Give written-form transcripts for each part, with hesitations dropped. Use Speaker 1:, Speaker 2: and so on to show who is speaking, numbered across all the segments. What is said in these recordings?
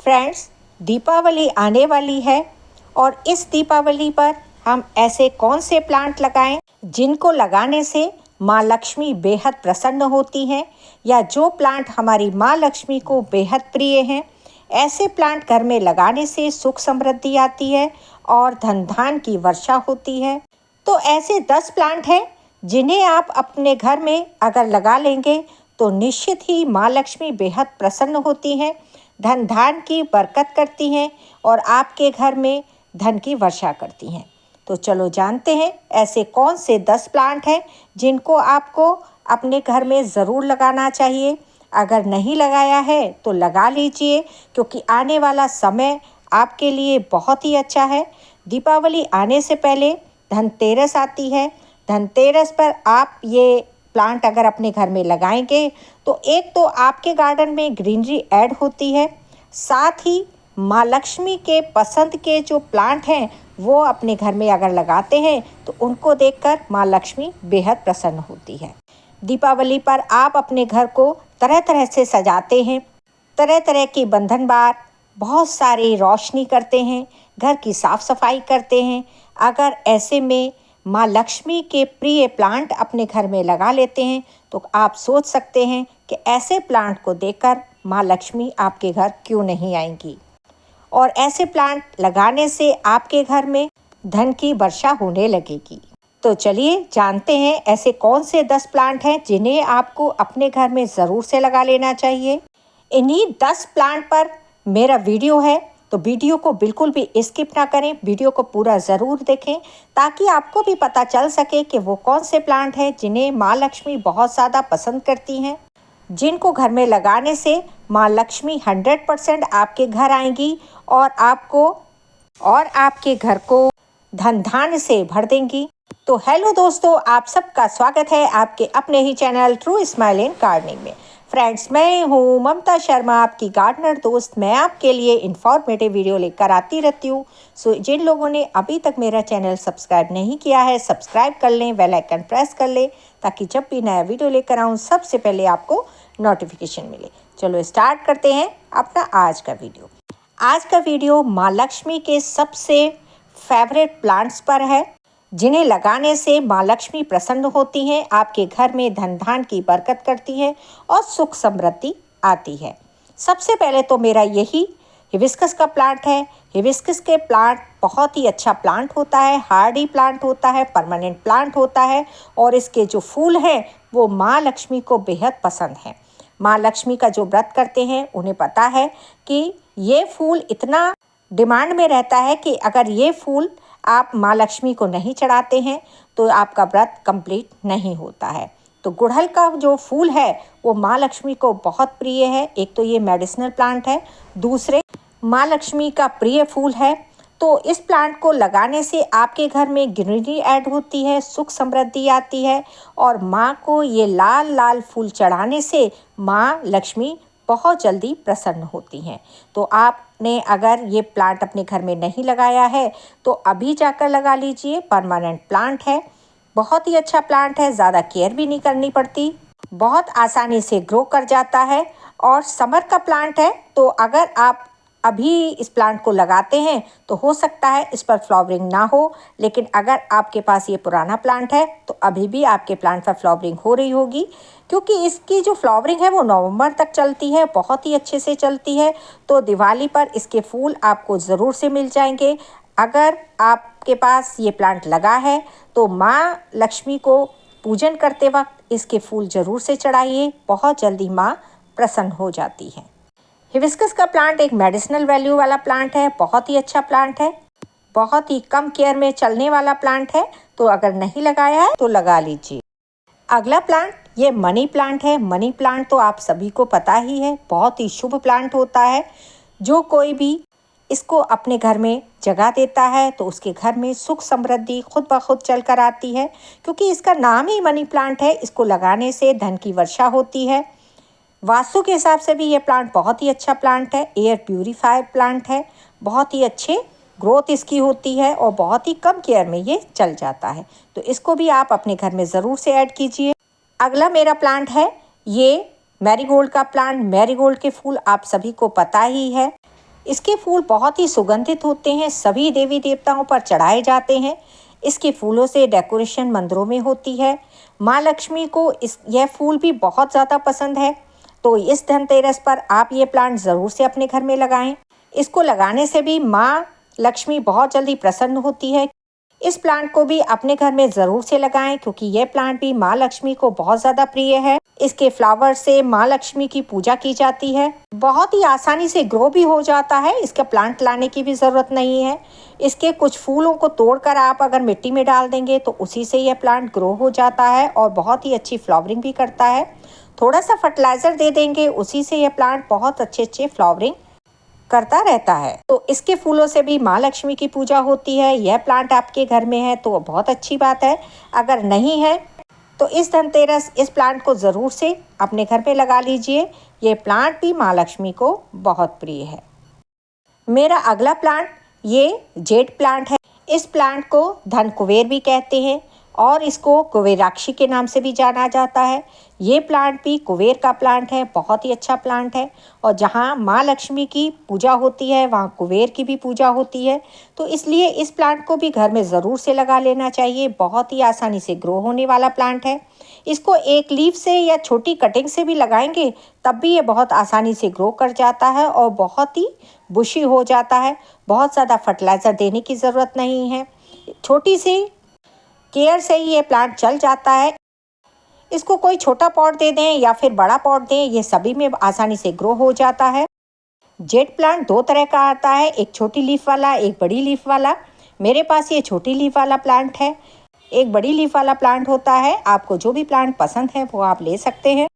Speaker 1: Friends, Deepawali आने वाली है और इस दीपावली पर हम ऐसे कौन से प्लांट लगाएं जिनको लगाने से माँ लक्ष्मी बेहद प्रसन्न होती हैं, या जो प्लांट हमारी माँ लक्ष्मी को बेहद प्रिय हैं। ऐसे प्लांट घर में लगाने से सुख समृद्धि आती है और धन धान की वर्षा होती है। तो ऐसे 10 प्लांट हैं जिन्हें आप अपने घर में अगर लगा लेंगे तो निश्चित ही माँ लक्ष्मी बेहद प्रसन्न होती हैं, धन धान की बरकत करती हैं और आपके घर में धन की वर्षा करती हैं। तो चलो जानते हैं ऐसे कौन से 10 प्लांट हैं जिनको आपको अपने घर में ज़रूर लगाना चाहिए। अगर नहीं लगाया है तो लगा लीजिए, क्योंकि आने वाला समय आपके लिए बहुत ही अच्छा है। दीपावली आने से पहले धनतेरस आती है। धनतेरस पर आप ये प्लांट अगर अपने घर में लगाएंगे तो एक तो आपके गार्डन में ग्रीनरी ऐड होती है, साथ ही माँ लक्ष्मी के पसंद के जो प्लांट हैं वो अपने घर में अगर लगाते हैं तो उनको देखकर माँ लक्ष्मी बेहद प्रसन्न होती है। दीपावली पर आप अपने घर को तरह तरह से सजाते हैं, तरह तरह की बंधन बार, बहुत सारी रोशनी करते हैं, घर की साफ़ सफाई करते हैं। अगर ऐसे में माँ लक्ष्मी के प्रिय प्लांट अपने घर में लगा लेते हैं तो आप सोच सकते हैं कि ऐसे प्लांट को देखकर माँ लक्ष्मी आपके घर क्यों नहीं आएंगी। और ऐसे प्लांट लगाने से आपके घर में धन की वर्षा होने लगेगी। तो चलिए जानते हैं ऐसे कौन से 10 प्लांट हैं जिन्हें आपको अपने घर में ज़रूर से लगा लेना चाहिए। इन्हीं 10 प्लांट पर मेरा वीडियो है, तो वीडियो को बिल्कुल भी स्किप ना करें, वीडियो को पूरा ज़रूर देखें ताकि आपको भी पता चल सके कि वो कौन से प्लांट हैं जिन्हें माँ लक्ष्मी बहुत ज़्यादा पसंद करती हैं, जिनको घर में लगाने से माँ लक्ष्मी 100% आपके घर आएंगी और आपके घर को धन धान्य से भर देंगी। तो हेलो दोस्तों, आप सबका स्वागत है आपके अपने ही channel true smile in gardening में। फ्रेंड्स, मैं हूँ ममता शर्मा, आपकी गार्डनर दोस्त। मैं आपके लिए इंफॉर्मेटिव वीडियो लेकर आती रहती हूँ। सो जिन लोगों ने अभी तक मेरा चैनल सब्सक्राइब नहीं किया है, सब्सक्राइब कर लें, बेल आइकन प्रेस कर लें ताकि जब भी नया वीडियो लेकर आऊँ सबसे पहले आपको नोटिफिकेशन मिले। चलो स्टार्ट करते हैं अपना आज का वीडियो। आज का वीडियो माँ लक्ष्मी के सबसे फेवरेट प्लांट्स पर है जिन्हें लगाने से माँ लक्ष्मी प्रसन्न होती हैं, आपके घर में धन धान की बरकत करती है और सुख समृद्धि आती है। सबसे पहले तो मेरा यही हिबिस्कस का प्लांट है। हिबिस्कस के प्लांट बहुत ही अच्छा प्लांट होता है, हार्डी प्लांट होता है, परमानेंट प्लांट होता है और इसके जो फूल हैं वो माँ लक्ष्मी को बेहद पसंद हैं। माँ लक्ष्मी का जो व्रत करते हैं उन्हें पता है कि ये फूल इतना डिमांड में रहता है कि अगर ये फूल आप माँ लक्ष्मी को नहीं चढ़ाते हैं तो आपका व्रत कंप्लीट नहीं होता है। तो गुड़हल का जो फूल है वो माँ लक्ष्मी को बहुत प्रिय है। एक तो ये मेडिसिनल प्लांट है, दूसरे माँ लक्ष्मी का प्रिय फूल है। तो इस प्लांट को लगाने से आपके घर में ग्रीनरी ऐड होती है, सुख समृद्धि आती है और माँ को ये लाल लाल फूल चढ़ाने से माँ लक्ष्मी बहुत जल्दी प्रसन्न होती हैं। तो आपने अगर ये प्लांट अपने घर में नहीं लगाया है तो अभी जाकर लगा लीजिए। परमानेंट प्लांट है, बहुत ही अच्छा प्लांट है, ज़्यादा केयर भी नहीं करनी पड़ती, बहुत आसानी से ग्रो कर जाता है और समर का प्लांट है। तो अगर आप अभी इस प्लांट को लगाते हैं तो हो सकता है इस पर फ्लावरिंग ना हो, लेकिन अगर आपके पास ये पुराना प्लांट है तो अभी भी आपके प्लांट पर फ्लावरिंग हो रही होगी, क्योंकि इसकी जो फ्लावरिंग है वो नवंबर तक चलती है, बहुत ही अच्छे से चलती है। तो दिवाली पर इसके फूल आपको ज़रूर से मिल जाएंगे। अगर आपके पास ये प्लांट लगा है तो माँ लक्ष्मी को पूजन करते वक्त इसके फूल ज़रूर से चढ़ाइए, बहुत जल्दी माँ प्रसन्न हो जाती है। हिबिस्कस का प्लांट एक मेडिसिनल वैल्यू वाला प्लांट है, बहुत ही अच्छा प्लांट है, बहुत ही कम केयर में चलने वाला प्लांट है। तो अगर नहीं लगाया है तो लगा लीजिए। अगला प्लांट ये मनी प्लांट है। मनी प्लांट तो आप सभी को पता ही है, बहुत ही शुभ प्लांट होता है। जो कोई भी इसको अपने घर में जगह देता है तो उसके घर में सुख समृद्धि खुद ब खुद चल कर आती है, क्योंकि इसका नाम ही मनी प्लांट है। इसको लगाने से धन की वर्षा होती है। वास्तु के हिसाब से भी ये प्लांट बहुत ही अच्छा प्लांट है, एयर प्यूरीफायर प्लांट है, बहुत ही अच्छे ग्रोथ इसकी होती है और बहुत ही कम केयर में ये चल जाता है। तो इसको भी आप अपने घर में ज़रूर से ऐड कीजिए। अगला मेरा प्लांट है ये मैरीगोल्ड का प्लांट। मैरीगोल्ड के फूल आप सभी को पता ही है, इसके फूल बहुत ही सुगंधित होते हैं, सभी देवी देवताओं पर चढ़ाए जाते हैं। इसके फूलों से डेकोरेशन मंदिरों में होती है। माँ लक्ष्मी को यह फूल भी बहुत ज़्यादा पसंद है। तो इस धनतेरस पर आप ये प्लांट ज़रूर से अपने घर में लगाएं। इसको लगाने से भी माँ लक्ष्मी बहुत जल्दी प्रसन्न होती है। इस प्लांट को भी अपने घर में ज़रूर से लगाएं, क्योंकि यह प्लांट भी माँ लक्ष्मी को बहुत ज़्यादा प्रिय है। इसके फ्लावर से माँ लक्ष्मी की पूजा की जाती है। बहुत ही आसानी से ग्रो भी हो जाता है, इसका प्लांट लाने की भी ज़रूरत नहीं है। इसके कुछ फूलों को तोड़कर आप अगर मिट्टी में डाल देंगे तो उसी से यह प्लांट ग्रो हो जाता है और बहुत ही अच्छी फ्लावरिंग भी करता है। थोड़ा सा फर्टिलाइज़र दे देंगे, उसी से यह प्लांट बहुत अच्छे फ्लावरिंग करता रहता है। तो इसके फूलों से भी माँ लक्ष्मी की पूजा होती है। यह प्लांट आपके घर में है तो बहुत अच्छी बात है। अगर नहीं है तो इस धनतेरस इस प्लांट को ज़रूर से अपने घर पे लगा लीजिए। ये प्लांट भी माँ लक्ष्मी को बहुत प्रिय है। मेरा अगला प्लांट ये जेड प्लांट है। इस प्लांट को धन कुबेर भी कहते हैं और इसको कुबेराक्षी के नाम से भी जाना जाता है। ये प्लांट भी कुबेर का प्लांट है, बहुत ही अच्छा प्लांट है। और जहाँ माँ लक्ष्मी की पूजा होती है वहाँ कुबेर की भी पूजा होती है। तो इसलिए इस प्लांट को भी घर में ज़रूर से लगा लेना चाहिए। बहुत ही आसानी से ग्रो होने वाला प्लांट है। इसको एक लीफ से या छोटी कटिंग से भी लगाएंगे तब भी ये बहुत आसानी से ग्रो कर जाता है और बहुत ही बुशी हो जाता है। बहुत ज़्यादा फर्टिलाइज़र देने की ज़रूरत नहीं है, छोटी सी केयर से ही ये प्लांट चल जाता है। इसको कोई छोटा पॉट दे दें या फिर बड़ा पॉट दें, ये सभी में आसानी से ग्रो हो जाता है। जेड प्लांट दो तरह का आता है, एक छोटी लीफ वाला, एक बड़ी लीफ वाला। मेरे पास ये छोटी लीफ वाला प्लांट है। एक बड़ी लीफ वाला प्लांट होता है। आपको जो भी प्लांट पसंद है वो आप ले सकते हैं।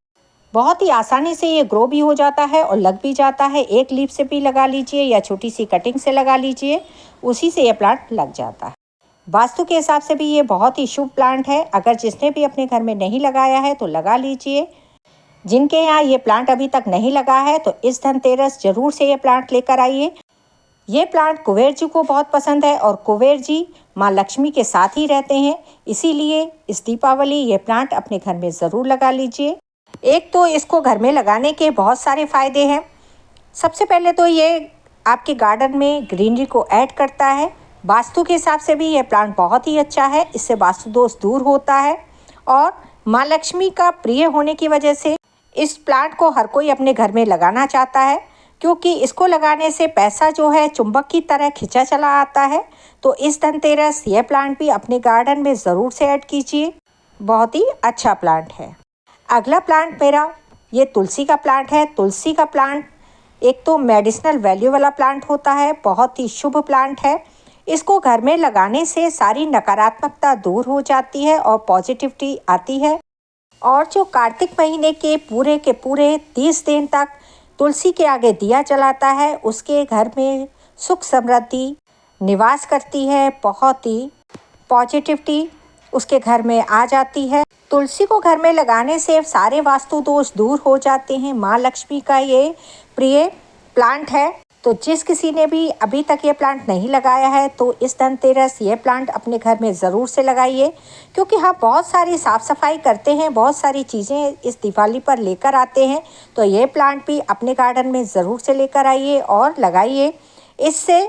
Speaker 1: बहुत ही आसानी से ये ग्रो भी हो जाता है और लग भी जाता है। एक लीफ से भी लगा लीजिए या छोटी सी कटिंग से लगा लीजिए, उसी से ये प्लांट लग जाता है। वास्तु के हिसाब से भी ये बहुत ही शुभ प्लांट है। अगर जिसने भी अपने घर में नहीं लगाया है तो लगा लीजिए। जिनके यहाँ ये प्लांट अभी तक नहीं लगा है तो इस धनतेरस जरूर से ये प्लांट लेकर आइए। ये प्लांट कुबेर जी को बहुत पसंद है और कुबेर जी माँ लक्ष्मी के साथ ही रहते हैं। इसीलिए इस दीपावली ये प्लांट अपने घर में ज़रूर लगा लीजिए। एक तो इसको घर में लगाने के बहुत सारे फ़ायदे हैं। सबसे पहले तो ये आपके गार्डन में ग्रीनरी को ऐड करता है। वास्तु के हिसाब से भी यह प्लांट बहुत ही अच्छा है। इससे वास्तु दोष दूर होता है और माँ लक्ष्मी का प्रिय होने की वजह से इस प्लांट को हर कोई अपने घर में लगाना चाहता है, क्योंकि इसको लगाने से पैसा जो है चुंबक की तरह खिंचा चला आता है। तो इस धनतेरस यह प्लांट भी अपने गार्डन में ज़रूर से ऐड कीजिए। बहुत ही अच्छा प्लांट है। अगला प्लांट मेरा ये तुलसी का प्लांट है। तुलसी का प्लांट एक तो मेडिसिनल वैल्यू वाला प्लांट होता है, बहुत ही शुभ प्लांट है। इसको घर में लगाने से सारी नकारात्मकता दूर हो जाती है और पॉजिटिविटी आती है। और जो कार्तिक महीने के पूरे 30 दिन तक तुलसी के आगे दिया जलाता है, उसके घर में सुख समृद्धि निवास करती है। बहुत ही पॉजिटिविटी उसके घर में आ जाती है। तुलसी को घर में लगाने से सारे वास्तु दोष दूर हो जाते हैं। माँ लक्ष्मी का ये प्रिय प्लांट है। तो जिस किसी ने भी अभी तक ये प्लांट नहीं लगाया है तो इस धनतेरस ये प्लांट अपने घर में ज़रूर से लगाइए, क्योंकि हम बहुत सारी साफ़ सफाई करते हैं, बहुत सारी चीज़ें इस दिवाली पर लेकर आते हैं। तो ये प्लांट भी अपने गार्डन में ज़रूर से लेकर आइए और लगाइए। इससे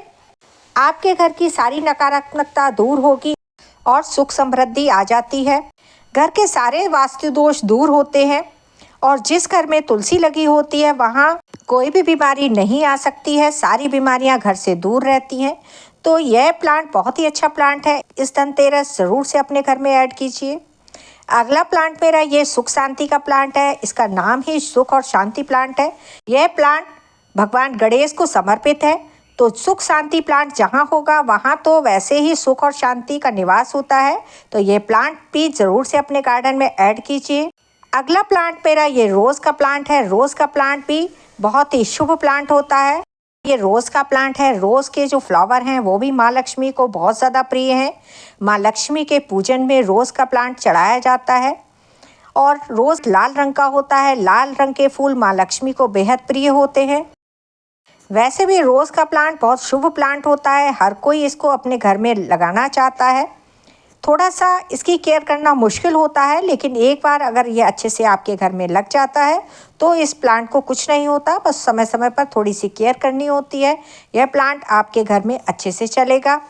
Speaker 1: आपके घर की सारी नकारात्मकता दूर होगी और सुख समृद्धि आ जाती है। घर के सारे वास्तु दोष दूर होते हैं और जिस घर में तुलसी लगी होती है वहाँ कोई भी बीमारी नहीं आ सकती है। सारी बीमारियां घर से दूर रहती हैं। तो यह प्लांट बहुत ही अच्छा प्लांट है। इस धनतेरस ज़रूर से अपने घर में ऐड कीजिए। अगला प्लांट मेरा ये सुख शांति का प्लांट है। इसका नाम ही सुख और शांति प्लांट है। यह प्लांट भगवान गणेश को समर्पित है। तो सुख शांति प्लांट जहाँ होगा वहाँ तो वैसे ही सुख और शांति का निवास होता है। तो ये प्लांट भी ज़रूर से अपने गार्डन में ऐड कीजिए। अगला प्लांट मेरा ये रोज़ का प्लांट है। रोज़ का प्लांट भी बहुत ही शुभ प्लांट होता है। ये रोज़ का प्लांट है। रोज़ के जो फ्लावर हैं वो भी माँ लक्ष्मी को बहुत ज़्यादा प्रिय हैं। माँ लक्ष्मी के पूजन में रोज़ का प्लांट चढ़ाया जाता है और रोज़ लाल रंग का होता है। लाल रंग के फूल माँ लक्ष्मी को बेहद प्रिय होते हैं। वैसे भी रोज़ का प्लांट बहुत शुभ प्लांट होता है। हर कोई इसको अपने घर में लगाना चाहता है। थोड़ा सा इसकी केयर करना मुश्किल होता है, लेकिन एक बार अगर ये अच्छे से आपके घर में लग जाता है तो इस प्लांट को कुछ नहीं होता, बस समय समय पर थोड़ी सी केयर करनी होती है। यह प्लांट आपके घर में अच्छे से चलेगा।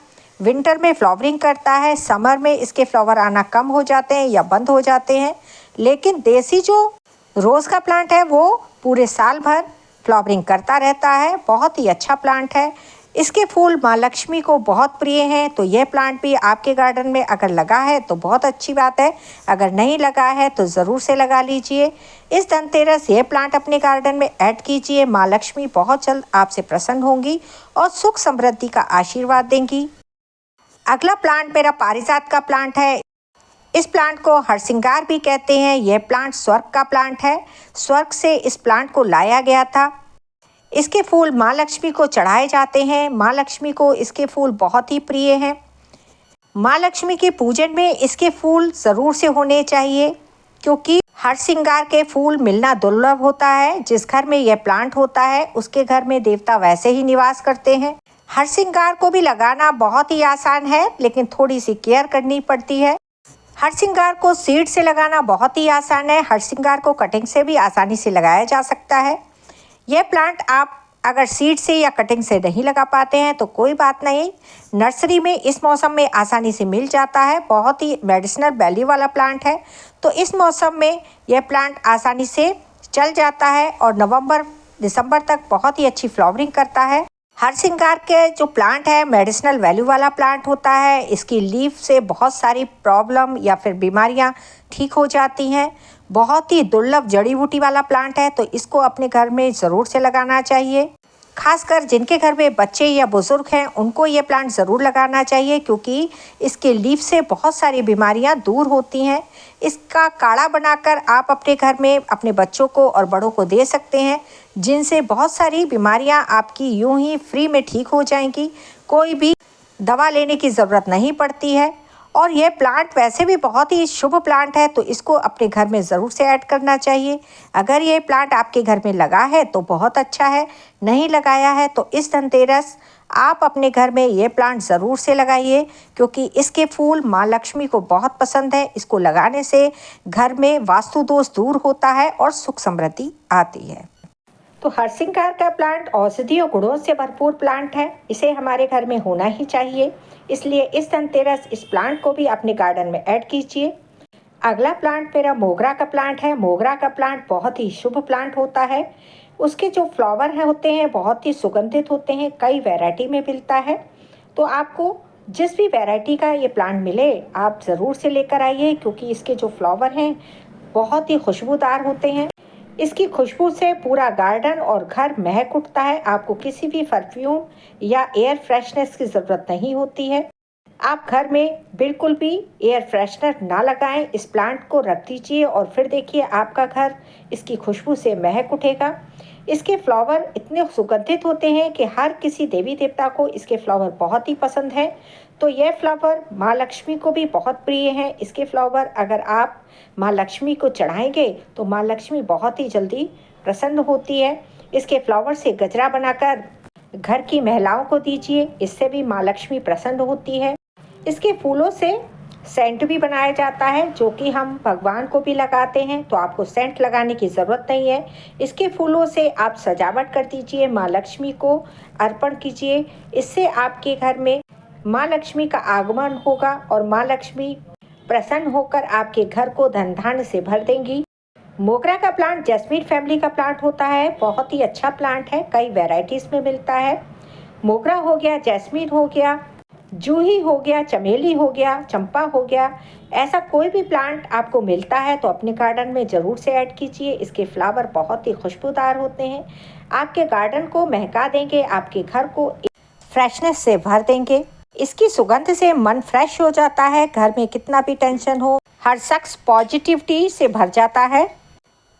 Speaker 1: विंटर में फ्लावरिंग करता है, समर में इसके फ्लावर आना कम हो जाते हैं या बंद हो जाते हैं, लेकिन देसी जो रोज़ का प्लांट है वो पूरे साल भर फ्लावरिंग करता रहता है। बहुत ही अच्छा प्लांट है। इसके फूल माँ लक्ष्मी को बहुत प्रिय हैं, तो यह प्लांट भी आपके गार्डन में अगर लगा है तो बहुत अच्छी बात है, अगर नहीं लगा है तो ज़रूर से लगा लीजिए। इस धनतेरस ये प्लांट अपने गार्डन में ऐड कीजिए। माँ लक्ष्मी बहुत जल्द आपसे प्रसन्न होंगी और सुख समृद्धि का आशीर्वाद देंगी। अगला प्लांट मेरा पारिजात का प्लांट है। इस प्लांट को हरसिंगार भी कहते हैं। यह प्लांट स्वर्ग का प्लांट है। स्वर्ग से इस प्लांट को लाया गया था। इसके फूल माँ लक्ष्मी को चढ़ाए जाते हैं। माँ लक्ष्मी को इसके फूल बहुत ही प्रिय हैं। माँ लक्ष्मी के पूजन में इसके फूल ज़रूर से होने चाहिए, क्योंकि हरसिंगार के फूल मिलना दुर्लभ होता है। जिस घर में यह प्लांट होता है उसके घर में देवता वैसे ही निवास करते हैं। हरसिंगार को भी लगाना बहुत ही आसान है, लेकिन थोड़ी सी केयर करनी पड़ती है। हरसिंगार को सीड से लगाना बहुत ही आसान है। हरसिंगार को कटिंग से भी आसानी से लगाया जा सकता है। यह प्लांट आप अगर सीड से या कटिंग से नहीं लगा पाते हैं तो कोई बात नहीं, नर्सरी में इस मौसम में आसानी से मिल जाता है। बहुत ही मेडिसिनल वैल्यू वाला प्लांट है, तो इस मौसम में यह प्लांट आसानी से चल जाता है और नवंबर दिसंबर तक बहुत ही अच्छी फ्लावरिंग करता है। हरसिंगार के जो प्लांट है मेडिसिनल वैल्यू वाला प्लांट होता है। इसकी लीफ से बहुत सारी प्रॉब्लम या फिर बीमारियां ठीक हो जाती हैं। बहुत ही दुर्लभ जड़ी बूटी वाला प्लांट है, तो इसको अपने घर में ज़रूर से लगाना चाहिए। खासकर जिनके घर में बच्चे या बुज़ुर्ग हैं उनको ये प्लांट ज़रूर लगाना चाहिए, क्योंकि इसके लीफ से बहुत सारी बीमारियां दूर होती हैं। इसका काढ़ा बनाकर आप अपने घर में अपने बच्चों को और बड़ों को दे सकते हैं, जिनसे बहुत सारी बीमारियां आपकी यूं ही फ्री में ठीक हो जाएंगी। कोई भी दवा लेने की ज़रूरत नहीं पड़ती है। और यह प्लांट वैसे भी बहुत ही शुभ प्लांट है, तो इसको अपने घर में ज़रूर से ऐड करना चाहिए। अगर ये प्लांट आपके घर में लगा है तो बहुत अच्छा है, नहीं लगाया है तो इस धनतेरस आप अपने घर में ये प्लांट ज़रूर से लगाइए, क्योंकि इसके फूल माँ लक्ष्मी को बहुत पसंद है। इसको लगाने से घर में वास्तु दोष दूर होता है और सुख समृद्धि आती है। तो हरसिंगार का प्लांट औषधीय गुणों से भरपूर प्लांट है, इसे हमारे घर में होना ही चाहिए। इसलिए इस धनतेरस इस प्लांट को भी अपने गार्डन में ऐड कीजिए। अगला प्लांट मेरा मोगरा का प्लांट है। मोगरा का प्लांट बहुत ही शुभ प्लांट होता है। उसके जो फ्लावर होते हैं बहुत ही सुगंधित होते हैं, कई वैरायटी में मिलता है। तो आपको जिस भी वैरायटी का ये प्लांट मिले आप ज़रूर से लेकर आइए, क्योंकि इसके जो फ्लावर हैं बहुत ही खुशबूदार होते हैं। इसकी खुशबू से पूरा गार्डन और घर महक उठता है। आपको किसी भी परफ्यूम या एयर फ्रेशनर्स की ज़रूरत नहीं होती है। आप घर में बिल्कुल भी एयर फ्रेशनर ना लगाएं, इस प्लांट को रख दीजिए और फिर देखिए आपका घर इसकी खुशबू से महक उठेगा। इसके फ्लावर इतने सुगंधित होते हैं कि हर किसी देवी देवता को इसके फ्लावर बहुत ही पसंद है। तो यह फ्लावर माँ लक्ष्मी को भी बहुत प्रिय हैं। इसके फ्लावर अगर आप माँ लक्ष्मी को चढ़ाएंगे तो माँ लक्ष्मी बहुत ही जल्दी प्रसन्न होती है। इसके फ्लावर से गजरा बनाकर घर की महिलाओं को दीजिए, इससे भी माँ लक्ष्मी प्रसन्न होती है। इसके फूलों से सेंट भी बनाया जाता है, जो कि हम भगवान को भी लगाते हैं, तो आपको सेंट लगाने की ज़रूरत नहीं है। इसके फूलों से आप सजावट कर दीजिए, माँ लक्ष्मी को अर्पण कीजिए। इससे आपके घर में माँ लक्ष्मी का आगमन होगा और माँ लक्ष्मी प्रसन्न होकर आपके घर को धन धान्य से भर देंगी। मोगरा का प्लांट जैस्मीन फैमिली का प्लांट होता है। बहुत ही अच्छा प्लांट है, कई वैरायटीज़ में मिलता है। मोगरा हो गया, जैस्मीन हो गया, जूही हो गया, चमेली हो गया, चंपा हो गया, ऐसा कोई भी प्लांट आपको मिलता है तो अपने गार्डन में ज़रूर से ऐड कीजिए। इसके फ्लावर बहुत ही खुशबूदार होते हैं, आपके गार्डन को महका देंगे, आपके घर को फ्रेशनेस से भर देंगे। इसकी सुगंध से मन फ्रेश हो जाता है। घर में कितना भी टेंशन हो, हर शख्स पॉजिटिविटी से भर जाता है।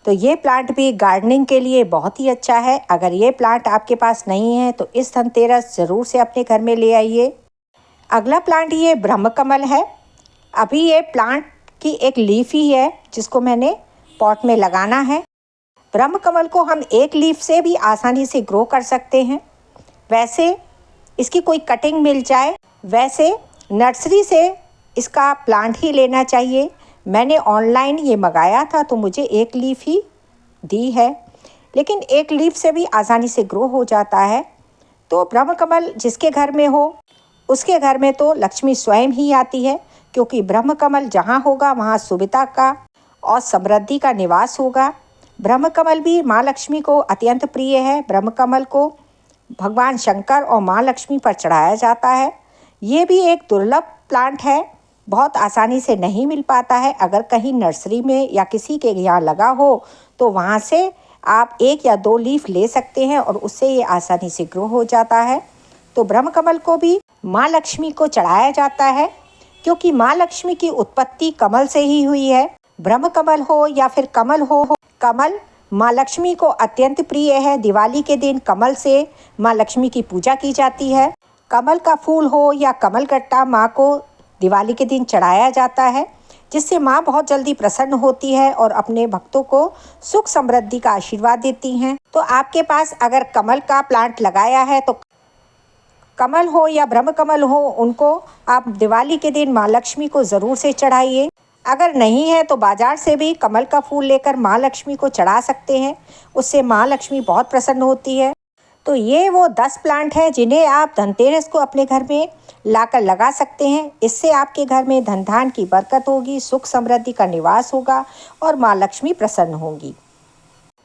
Speaker 1: तो ये प्लांट भी गार्डनिंग के लिए बहुत ही अच्छा है। अगर ये प्लांट आपके पास नहीं है तो इस धनतेरस ज़रूर से अपने घर में ले आइए। अगला प्लांट ये ब्रह्मकमल है। अभी ये प्लांट की एक लीफ ही है जिसको मैंने पॉट में लगाना है। ब्रह्मकमल को हम एक लीफ से भी आसानी से ग्रो कर सकते हैं। वैसे इसकी कोई कटिंग मिल जाए, वैसे नर्सरी से इसका प्लांट ही लेना चाहिए। मैंने ऑनलाइन ये मंगाया था तो मुझे एक लीफ ही दी है, लेकिन एक लीफ से भी आसानी से ग्रो हो जाता है। तो ब्रह्मकमल जिसके घर में हो उसके घर में तो लक्ष्मी स्वयं ही आती है, क्योंकि ब्रह्मकमल जहाँ होगा वहाँ सुविधा का और समृद्धि का निवास होगा। ब्रह्मकमल भी माँ लक्ष्मी को अत्यंत प्रिय है। ब्रह्मकमल को भगवान शंकर और माँ लक्ष्मी पर चढ़ाया जाता है। ये भी एक दुर्लभ प्लांट है, बहुत आसानी से नहीं मिल पाता है। अगर कहीं नर्सरी में या किसी के यहाँ लगा हो तो वहाँ से आप 1 या 2 लीफ ले सकते हैं और उससे ये आसानी से ग्रो हो जाता है। तो ब्रह्मकमल को भी माँ लक्ष्मी को चढ़ाया जाता है, क्योंकि माँ लक्ष्मी की उत्पत्ति कमल से ही हुई है। ब्रह्मकमल हो या फिर कमल हो, कमल माँ लक्ष्मी को अत्यंत प्रिय है। दिवाली के दिन कमल से माँ लक्ष्मी की पूजा की जाती है। कमल का फूल हो या कमल गट्टा माँ को दिवाली के दिन चढ़ाया जाता है, जिससे माँ बहुत जल्दी प्रसन्न होती है और अपने भक्तों को सुख समृद्धि का आशीर्वाद देती हैं। तो आपके पास अगर कमल का प्लांट लगाया है तो कमल हो या ब्रह्मकमल हो, उनको आप दिवाली के दिन माँ लक्ष्मी को ज़रूर से चढ़ाइए। अगर नहीं है तो बाज़ार से भी कमल का फूल लेकर माँ लक्ष्मी को चढ़ा सकते हैं, उससे माँ लक्ष्मी बहुत प्रसन्न होती है। तो ये वो 10 प्लांट हैं जिन्हें आप धनतेरस को अपने घर में लाकर लगा सकते हैं। इससे आपके घर में धन धान की बरकत होगी, सुख समृद्धि का निवास होगा और माँ लक्ष्मी प्रसन्न होंगी।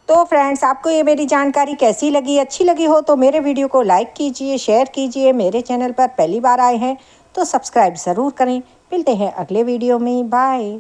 Speaker 1: तो फ्रेंड्स, आपको ये मेरी जानकारी कैसी लगी? अच्छी लगी हो तो मेरे वीडियो को लाइक कीजिए, शेयर कीजिए। मेरे चैनल पर पहली बार आए हैं तो सब्सक्राइब ज़रूर करें। मिलते हैं अगले वीडियो में। बाय।